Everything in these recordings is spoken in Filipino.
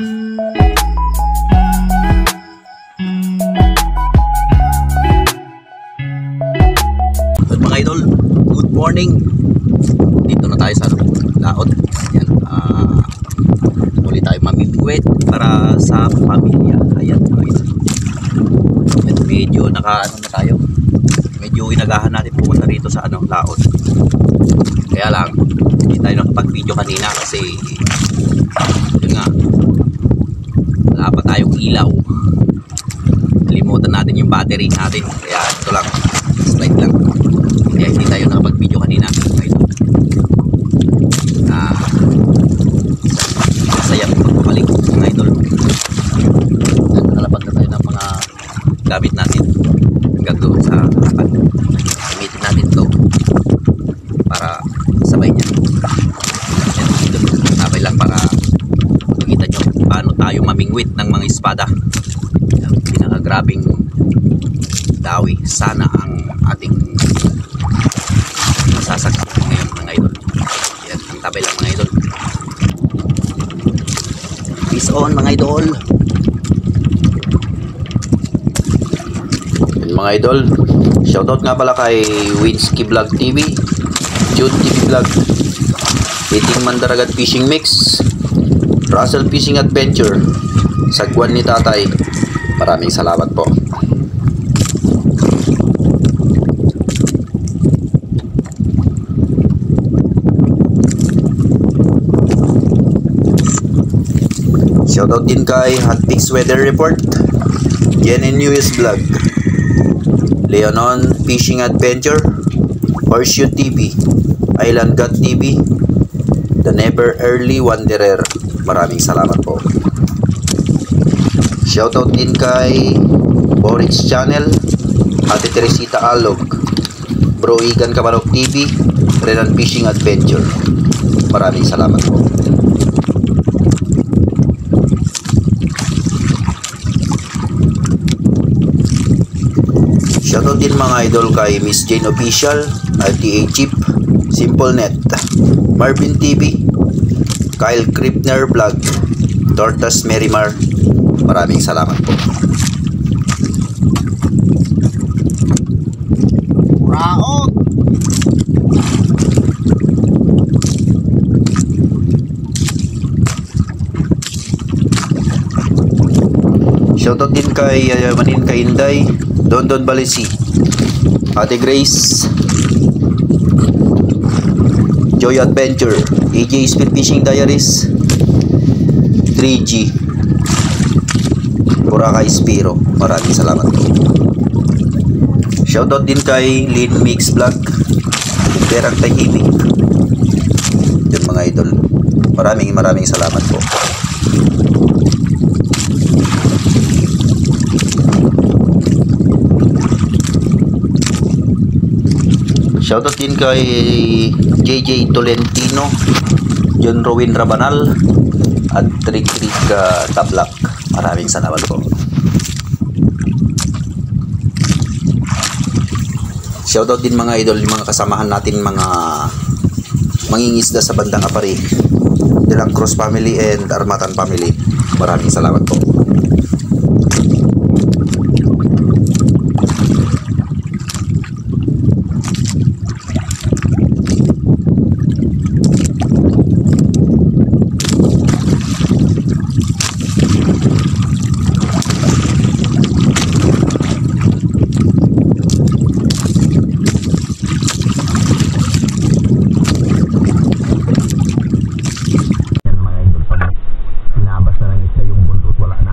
Mga idol, good morning. Dito na tayo sa laot. Ayan, muli tayo mamimigwit para sa pamilya. Ayan, mga idol. Medyo na tayo. Medyo inagahan natin pumunta rito sa laot. Kaya lang, hindi tayo nakapag-video kanina kasi yun nga, wala pa tayong ilaw. Nalimutan natin yung battery natin. Kaya ito lang, slide lang. Kaya hindi tayo nakapag-video kanina. Masaya pagpapalik mga idol. Nakalapag na tayo ng mga gamit natin hanggang doon sa harapan. Gamitin natin ito para sabay niya. Sabay lang para makita nyo paano tayo mamingwit ng mga espada. Pinakagrabing dawi. Sana ang ating masasakit ngayon mga idol. Yan, ang tabay lang mga idol. Peace on mga idol. Yan, mga idol, shoutout nga pala kay Winsky Vlog TV, Jude TV Vlog, Eating Mandaragat Fishing Mix, Russell Fishing Adventure, Sagwan ni Tatay. Maraming salamat po. Shoutout din kay Hotfix Weather Report, Jen and US Vlog, Leonon Fishing Adventure, Horseshoe TV, Island God TV, The Never Early Wanderer. Maraming salamat po. Shoutout din kay Borix Channel, Ate Teresita Alog, Bro Igan Kamarok TV, Renan Fishing Adventure. Maraming salamat po. Shoutout din mga idol kay Miss Jane Official, RTA Chip, Simple Net, Marvin TV, Kyle Kripner Vlog, Tortas Merimar. Maraming salamat po. Raot! Shoutout din kay Manin Kainday, Don Balisi, Ate Grace, Joy Adventure, AJ Speed Fishing Diaries, 3G, Boracay Spiro. Maraming salamat po. Shoutout din kay Lin Mix Vlog, Derek Tahimik. Yung mga idol, maraming salamat po. Shoutout din kay JJ Tolentino, John Rowin Rabanal, at Trick Tablak. Maraming salamat po. Shoutout din mga idol, yung mga kasamahan natin, mga mangingisda sa bandang Apari, Dilang Cross Family and Armatan Family. Maraming salamat po. Wala na.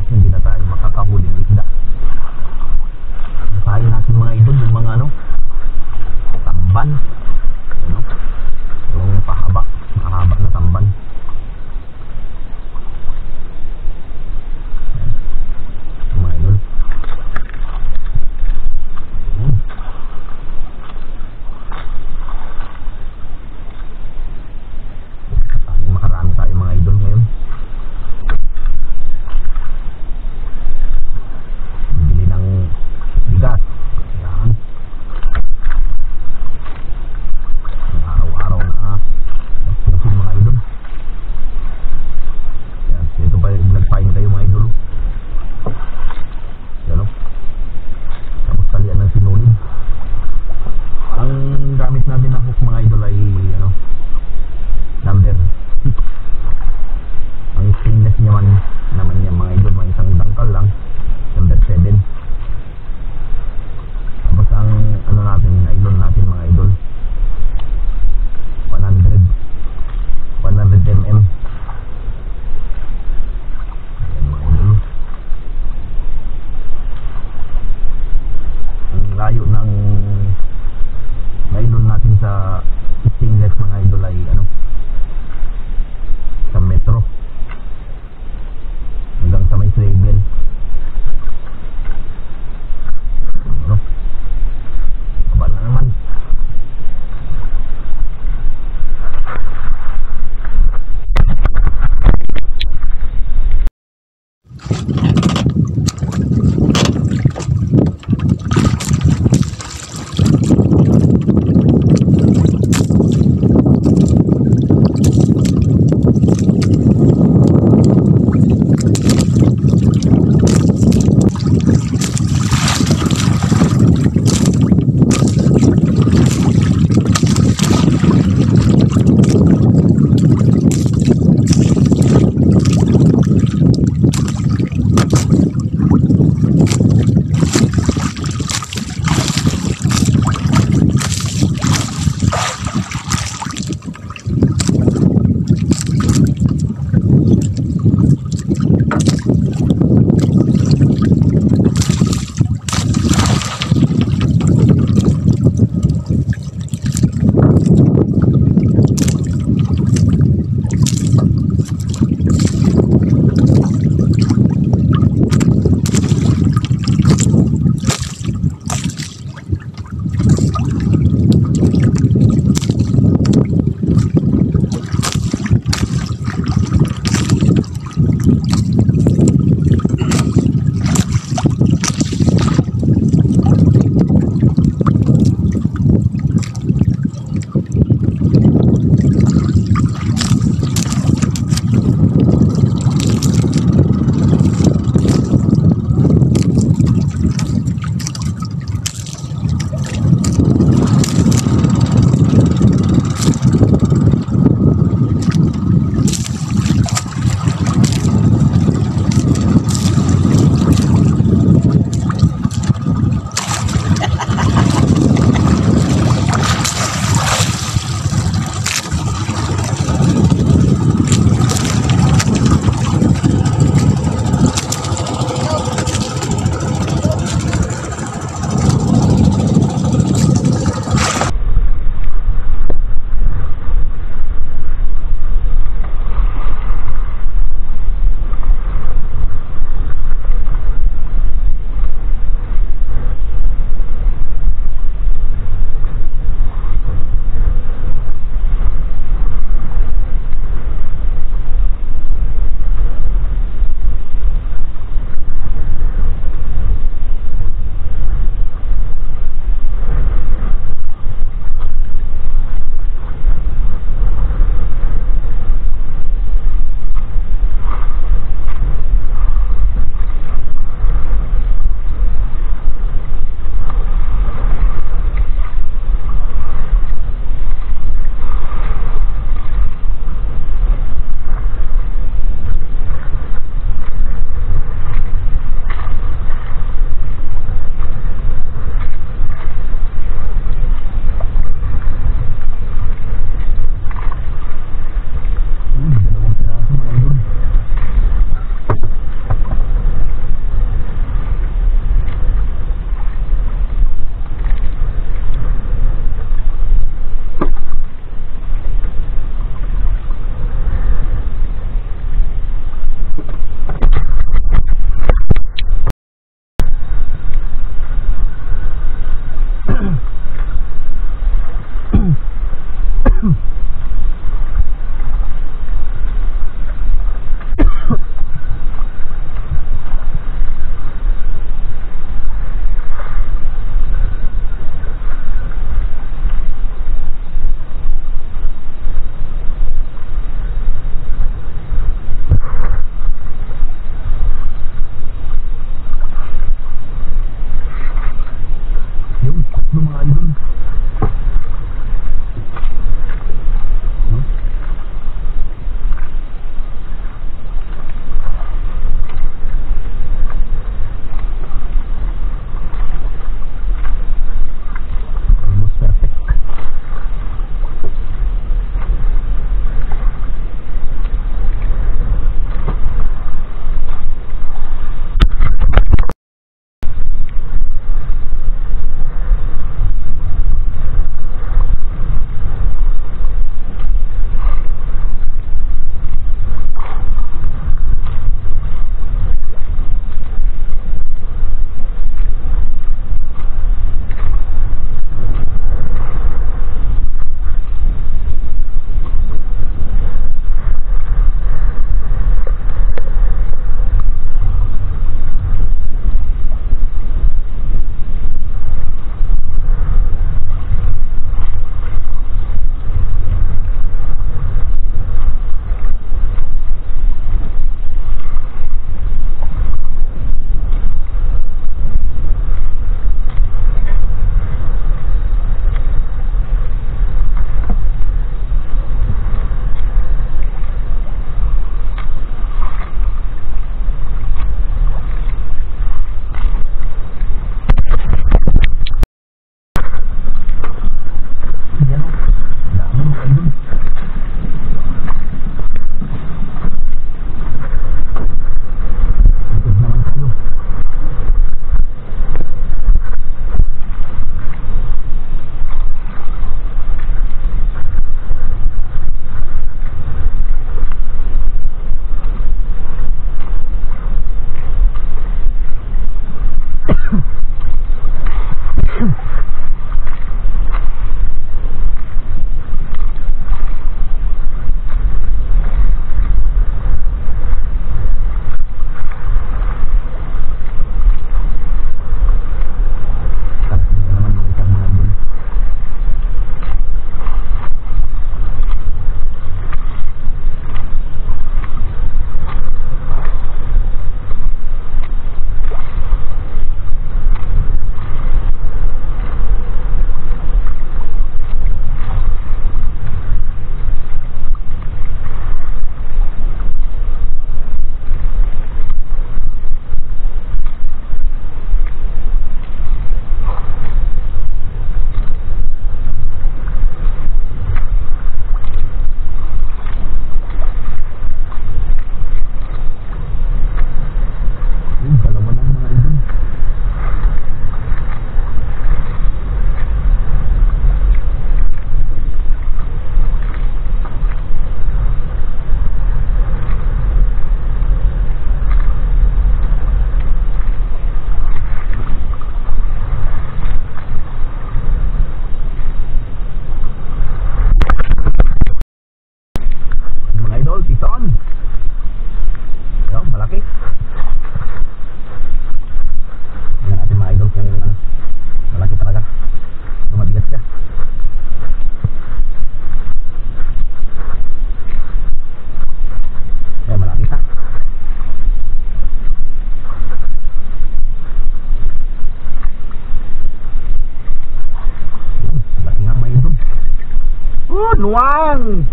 Nuwang!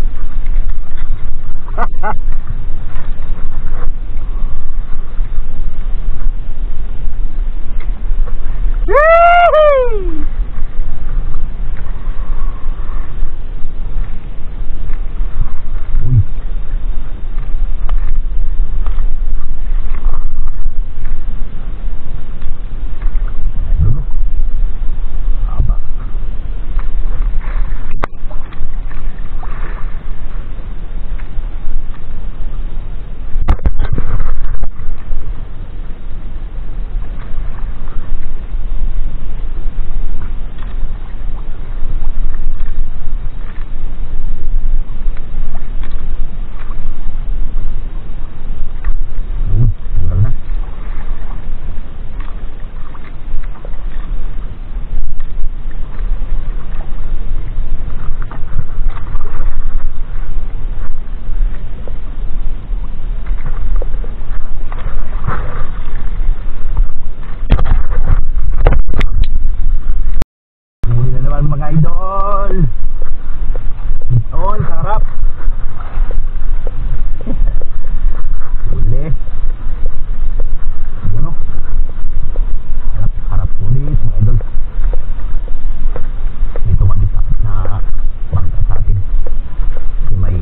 Mga idol, on sarap. Uli ano, harap ulit mga idol. Dito magisakit na bangka sa atin kasi may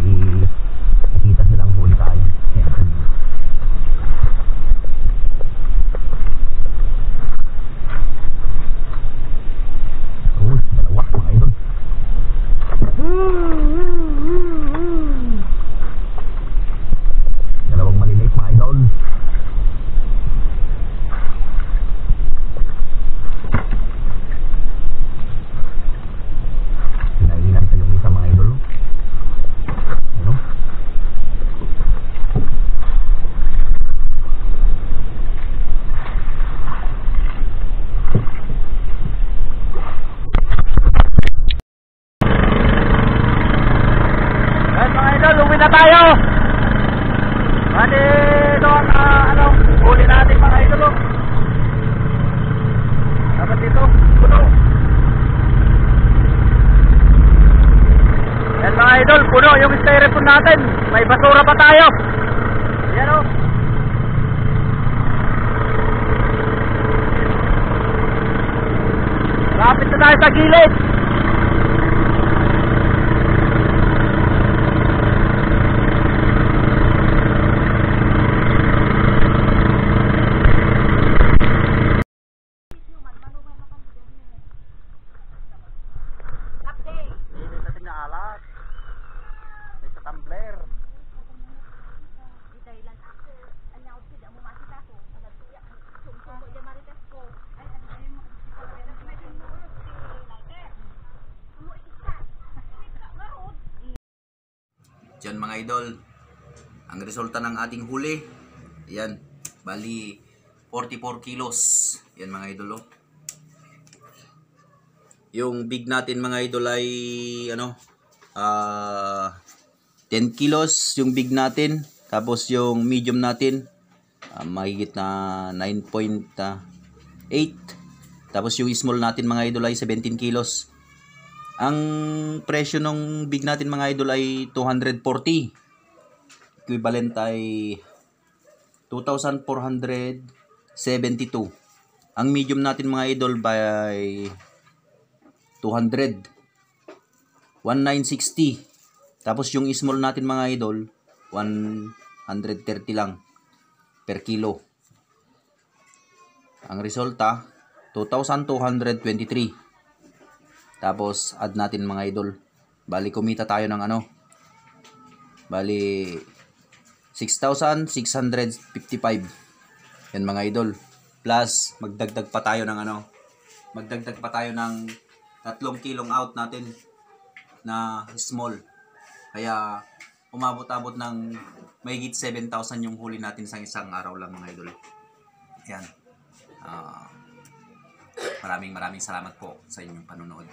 nakita silang huli tayo. Yan. Dalawang maliliit mga idol. Pinahilan sa yung isa mga idol. Ano? Uwi na tayo. Bali doon huli natin mga idol. Dapat dito puno. Yan mga idol, puno yung styrofoam natin. May basura pa tayo. Yan o. Lapit na tayo sa gilid. Tumbler. Diyan mga idol, ang resulta ng ating huli. Yan, bali 44 kilos. Yan mga idol oh. Yung big natin mga idol ay 10 kilos yung big natin. Tapos yung medium natin mahigit na 9.8. Tapos yung small natin mga idol ay 17 kilos. Ang presyo ng big natin mga idol ay 240. Equivalent ay 2,472. Ang medium natin mga idol by 200. 1960. Tapos yung small natin mga idol 130 lang per kilo. Ang resulta 2,223. Tapos add natin mga idol. Bali kumita tayo ng bali 6,655. Yan mga idol. Plus magdagdag pa tayo ng magdagdag pa tayo ng 3 kilong out natin na small. Kaya umabot-abot ng mahigit 7,000 yung huli natin sa isang araw lang mga idol. Ayan. Maraming salamat po sa inyong panonood.